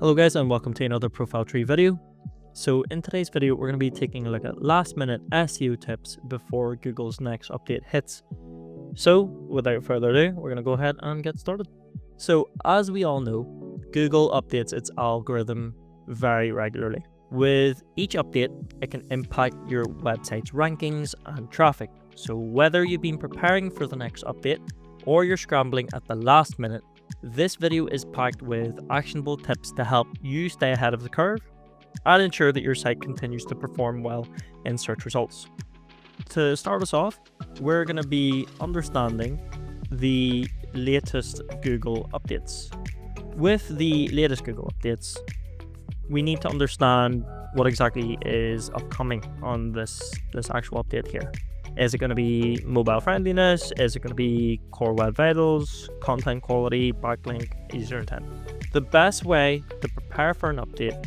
Hello guys, and welcome to another profile tree video. So in today's video, we're going to be taking a look at last minute SEO tips before Google's next update hits. So without further ado, we're going to go ahead and get started. So as we all know, Google updates its algorithm very regularly. With each update, it can impact your website's rankings and traffic. So whether you've been preparing for the next update or you're scrambling at the last minute, this video is packed with actionable tips to help you stay ahead of the curve and ensure that your site continues to perform well in search results. To start us off, we're going to be understanding the latest Google updates. With the latest Google updates, we need to understand what exactly is upcoming on this actual update here. Is it going to be mobile friendliness? Is it going to be core web vitals, content quality, backlink, user intent? The best way to prepare for an update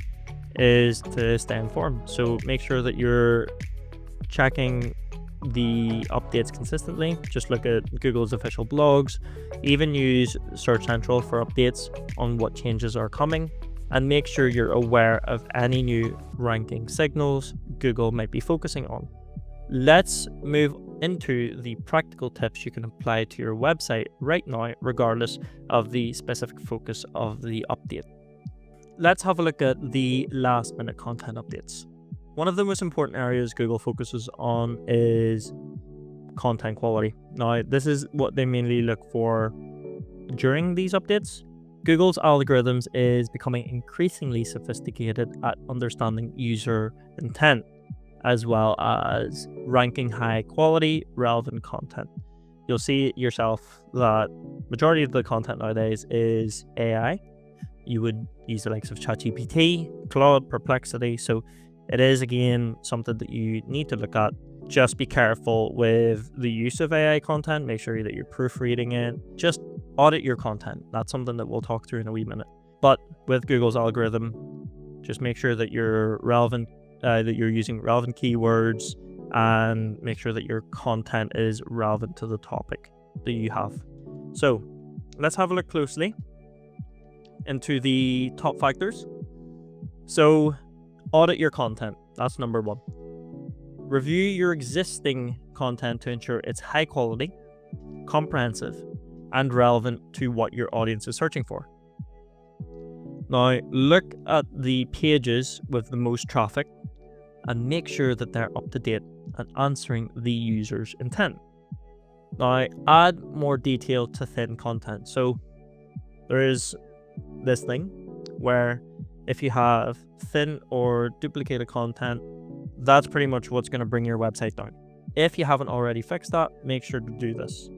is to stay informed. So make sure that you're checking the updates consistently. Just look at Google's official blogs, even use Search Central for updates on what changes are coming, and make sure you're aware of any new ranking signals Google might be focusing on. Let's move into the practical tips you can apply to your website right now, regardless of the specific focus of the update. Let's have a look at the last minute content updates. One of the most important areas Google focuses on is content quality. Now, this is what they mainly look for during these updates. Google's algorithms is becoming increasingly sophisticated at understanding user intent, as well as ranking high quality, relevant content. You'll see yourself that majority of the content nowadays is AI. You would use the likes of ChatGPT, Claude, Perplexity. So it is, again, something that you need to look at. Just be careful with the use of AI content. Make sure that you're proofreading it. Just audit your content. That's something that we'll talk through in a wee minute. But with Google's algorithm, just make sure that you're relevant, that you're using relevant keywords, and make sure that your content is relevant to the topic that you have. So let's have a look closely into the top factors. So audit your content. That's number one. Review your existing content to ensure it's high quality, comprehensive, and relevant to what your audience is searching for. Now, look at the pages with the most traffic and make sure that they're up to date and answering the user's intent. Now, add more detail to thin content. So there is this thing where if you have thin or duplicated content, that's pretty much what's going to bring your website down. If you haven't already fixed that, make sure to do this.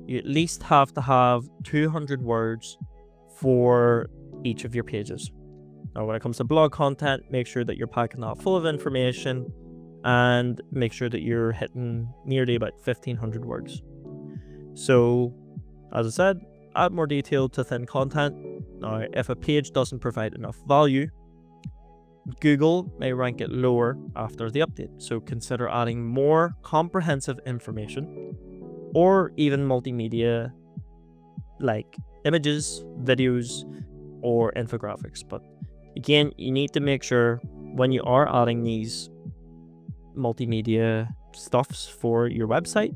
You at least have to have 200 words for each of your pages. Now, when it comes to blog content, make sure that you're packing that full of information and make sure that you're hitting nearly about 1,500 words. So, as I said, add more detail to thin content. Now, if a page doesn't provide enough value, Google may rank it lower after the update. So consider adding more comprehensive information or even multimedia like images, videos, or infographics. But again, you need to make sure when you are adding these multimedia stuffs for your website,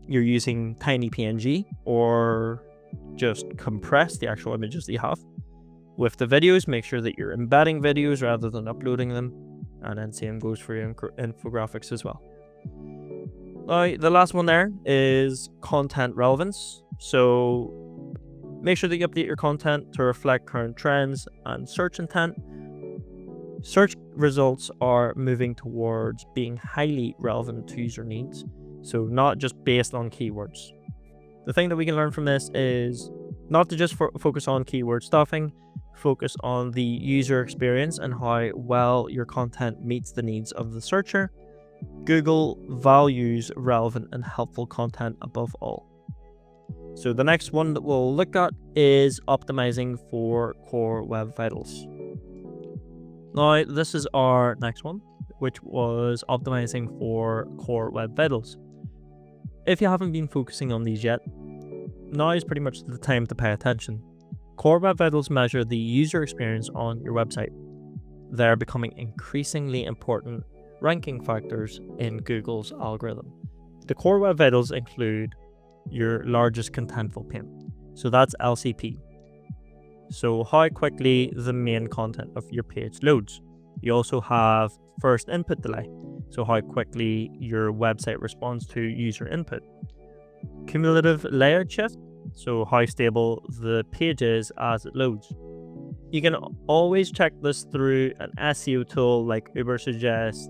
you're using tiny PNG or just compress the actual images that you have. With the videos, make sure that you're embedding videos rather than uploading them, and then same goes for your infographics as well. Now, the last one there is content relevance. So make sure that you update your content to reflect current trends and search intent. Search results are moving towards being highly relevant to user needs, so not just based on keywords. The thing that we can learn from this is not to just focus on keyword stuffing, focus on the user experience and how well your content meets the needs of the searcher. Google values relevant and helpful content above all. So the next one that we'll look at is optimizing for core web vitals. Now, this is our next one, which was optimizing for core web vitals. If you haven't been focusing on these yet, now is pretty much the time to pay attention. Core Web Vitals measure the user experience on your website. They're becoming increasingly important ranking factors in Google's algorithm. The Core Web Vitals include your largest contentful paint. So that's LCP. So how quickly the main content of your page loads. You also have first input delay. So how quickly your website responds to user input. Cumulative layout shift. So how stable the page is as it loads. You can always check this through an SEO tool like Ubersuggest,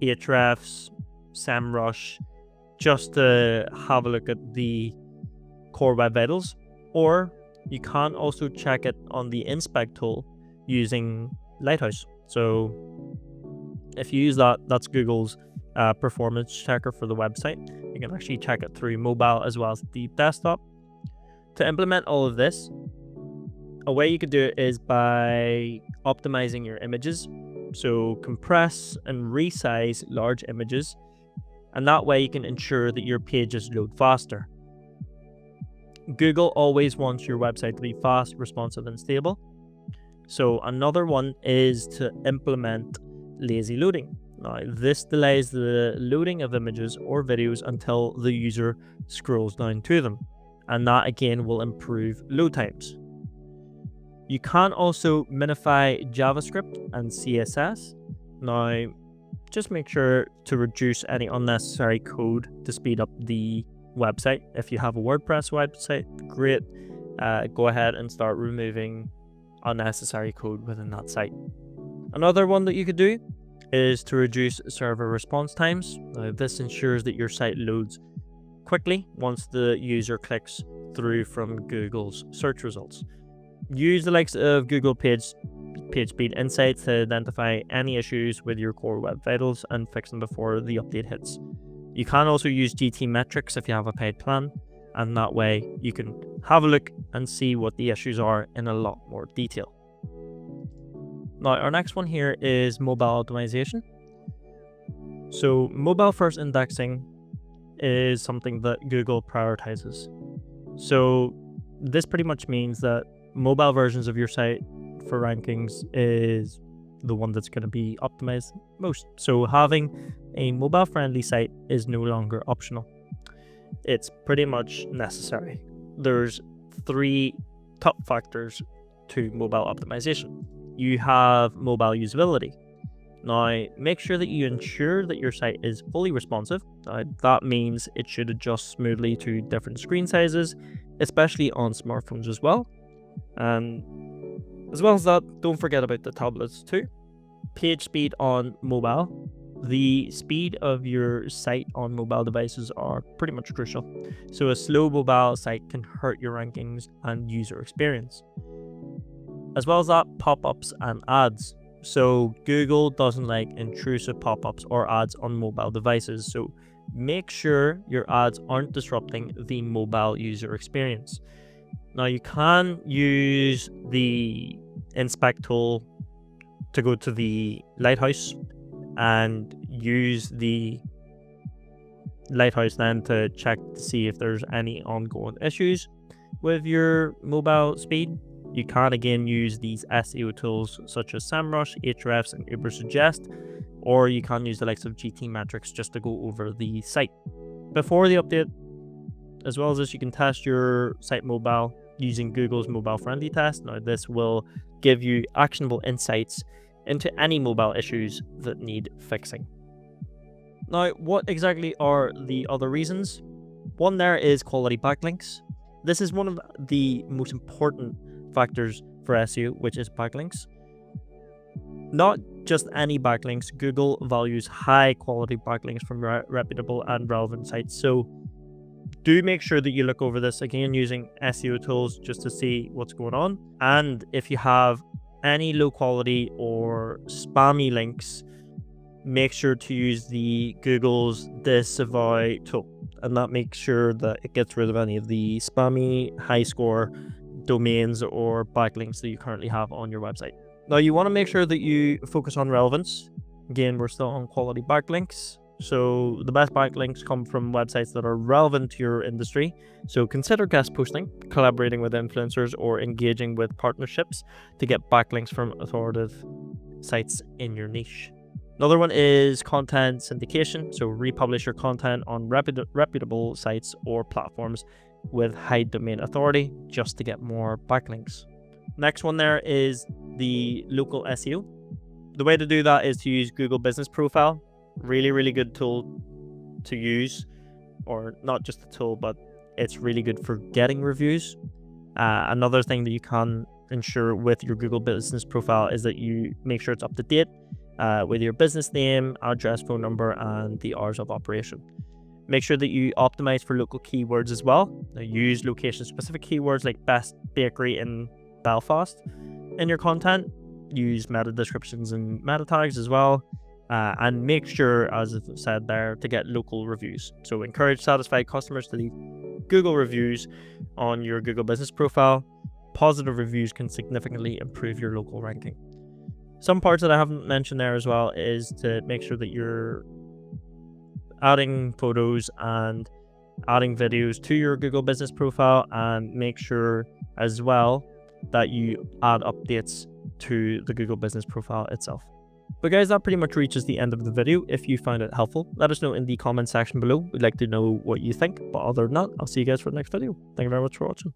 Ahrefs, SEMrush, just to have a look at the Core Web Vitals, or you can also check it on the Inspect tool using Lighthouse. So if you use that, that's Google's performance checker for the website. You can actually check it through mobile as well as the desktop. To implement all of this, a way you could do it is by optimizing your images. So compress and resize large images, and that way you can ensure that your pages load faster. Google always wants your website to be fast, responsive, and stable. So another one is to implement lazy loading. Now, this delays the loading of images or videos until the user scrolls down to them, and that again will improve load times. You can also minify JavaScript and CSS. Now, just make sure to reduce any unnecessary code to speed up the website. If you have a WordPress website, great. Go ahead and start removing unnecessary code within that site. Another one that you could do is to reduce server response times. This ensures that your site loads quickly once the user clicks through from Google's search results. Use the likes of Google PageSpeed Insights to identify any issues with your Core Web Vitals and fix them before the update hits. You can also use GT metrics if you have a paid plan, and that way you can have a look and see what the issues are in a lot more detail. Now, our next one here is mobile optimization. So mobile first indexing is something that Google prioritizes. So this pretty much means that mobile versions of your site for rankings is the one that's going to be optimized most. So having a mobile friendly site is no longer optional. It's pretty much necessary. There's 3 top factors to mobile optimization. You have mobile usability. Now, make sure that you ensure that your site is fully responsive. That means it should adjust smoothly to different screen sizes, especially on smartphones as well. And as well as that, don't forget about the tablets too. Page speed on mobile. The speed of your site on mobile devices are pretty much crucial. So a slow mobile site can hurt your rankings and user experience. As well as that, pop-ups and ads. So Google doesn't like intrusive pop-ups or ads on mobile devices. So make sure your ads aren't disrupting the mobile user experience. Now, you can use the Inspect tool to go to the Lighthouse and use the Lighthouse then to check to see if there's any ongoing issues with your mobile speed. You can again use these SEO tools such as SEMrush, Ahrefs, and Ubersuggest, or you can use the likes of GT metrics just to go over the site. Before the update, as well as this, you can test your site mobile using Google's mobile friendly test. Now, this will give you actionable insights into any mobile issues that need fixing. Now, what exactly are the other reasons? One there is quality backlinks. This is one of the most important factors for SEO, which is backlinks. Not just any backlinks. Google values high quality backlinks from reputable and relevant sites. So do make sure that you look over this again using SEO tools just to see what's going on. And if you have any low quality or spammy links, make sure to use the Google's Disavow tool, and that makes sure that it gets rid of any of the spammy high score domains or backlinks that you currently have on your website. Now, you want to make sure that you focus on relevance. Again, we're still on quality backlinks. So the best backlinks come from websites that are relevant to your industry. So consider guest posting, collaborating with influencers, or engaging with partnerships to get backlinks from authoritative sites in your niche. Another one is content syndication. So republish your content on reputable sites or platforms with high domain authority just to get more backlinks. Next one there is the local SEO. The way to do that is to use Google Business Profile. Really good tool to use, or not just a tool, but it's really good for getting reviews. Another thing that you can ensure with your Google Business Profile is that you make sure it's up to date with your business name, address, phone number, and the hours of operation. Make sure that you optimize for local keywords as well. Now, use location-specific keywords like best bakery in Belfast in your content. Use meta descriptions and meta tags as well. And make sure, as I said there, to get local reviews. So encourage satisfied customers to leave Google reviews on your Google Business Profile. Positive reviews can significantly improve your local ranking. Some parts that I haven't mentioned there as well is to make sure that you're adding photos and adding videos to your Google Business Profile, and make sure as well that you add updates to the Google Business Profile itself. But guys, that pretty much reaches the end of the video. If you found it helpful, let us know in the comment section below. We'd like to know what you think. But other than that, I'll see you guys for the next video. Thank you very much for watching.